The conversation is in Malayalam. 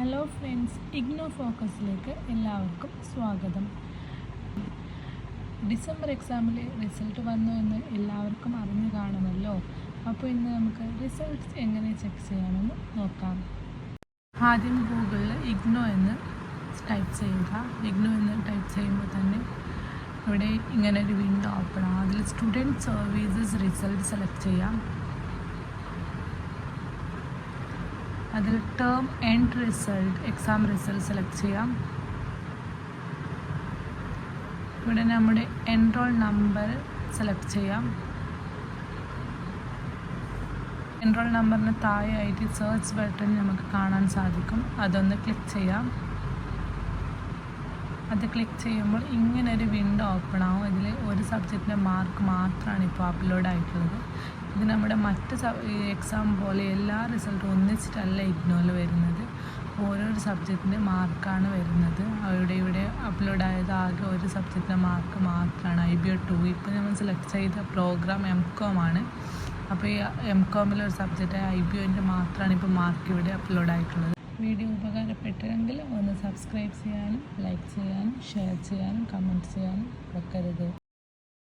ഹലോ ഫ്രണ്ട്സ്, ഇഗ്നോ ഫോക്കസിലേക്ക് എല്ലാവർക്കും സ്വാഗതം. ഡിസംബർ എക്സാമിൽ റിസൾട്ട് വന്നു എന്ന് എല്ലാവർക്കും അറിഞ്ഞു കാണുമല്ലോ. അപ്പോൾ ഇന്ന് നമുക്ക് റിസൾട്ട്സ് എങ്ങനെ ചെക്ക് ചെയ്യാമെന്ന് നോക്കാം. ആദ്യം ഗൂഗിളിൽ ഇഗ്നോ എന്ന് ടൈപ്പ് ചെയ്യുക. ഇഗ്നോ എന്ന് ടൈപ്പ് ചെയ്യുമ്പോൾ തന്നെ ഇവിടെ ഇങ്ങനെ ഒരു വിൻഡോ ഓപ്പൺ ആകും. അതിൽ സ്റ്റുഡൻറ്റ് സർവീസസ് റിസൾട്ട് സെലക്ട് ചെയ്യാം. അതിൽ term end result, exam result select ചെയ്യാം. ഇവിടെ നമ്മുടെ എൻറോൾ നമ്പർ സെലക്ട് ചെയ്യാം. എൻറോൾ നമ്പറിന് താഴെയായിട്ട് സെർച്ച് ബട്ടൺ നമുക്ക് കാണാൻ സാധിക്കും. അതൊന്ന് ക്ലിക്ക് ചെയ്യാം. അത് ക്ലിക്ക് ചെയ്യുമ്പോൾ ഇങ്ങനൊരു വിൻഡോ ഓപ്പൺ ആവും. ഇതിൽ ഒരു സബ്ജക്റ്റിൻ്റെ മാർക്ക് മാത്രമാണ് ഇപ്പോൾ അപ്ലോഡ് ആയിട്ടുള്ളത്. ഇത് നമ്മുടെ മറ്റ് എക്സാം പോലെ എല്ലാ റിസൾട്ടും ഒന്നിച്ചിട്ടല്ല ഇഗ്നോയിൽ വരുന്നത്. ഓരോരോ സബ്ജക്റ്റിൻ്റെ മാർക്കാണ് വരുന്നത്. ഇവിടെ അപ്ലോഡ് ആയത് ആകെ ഒരു സബ്ജക്റ്റിൻ്റെ മാർക്ക് മാത്രമാണ്, IBO 2. ഇപ്പോൾ നമ്മൾ സെലക്ട് ചെയ്ത പ്രോഗ്രാം MCOM ആണ്. അപ്പോൾ ഈ MCOMലെ ഒരു സബ്ജക്റ്റായ IBOൻ്റെ മാത്രമാണ് ഇപ്പോൾ മാർക്ക് ഇവിടെ അപ്ലോഡ് ആയിട്ടുള്ളത്. വീഡിയോ ഉപകാരപ്പെട്ടെങ്കിൽ ഒന്ന് സബ്സ്ക്രൈബ് ചെയ്യാനും ലൈക്ക് ചെയ്യാനും ഷെയർ ചെയ്യാനും കമൻറ്റ് ചെയ്യാനും മറക്കരുത്.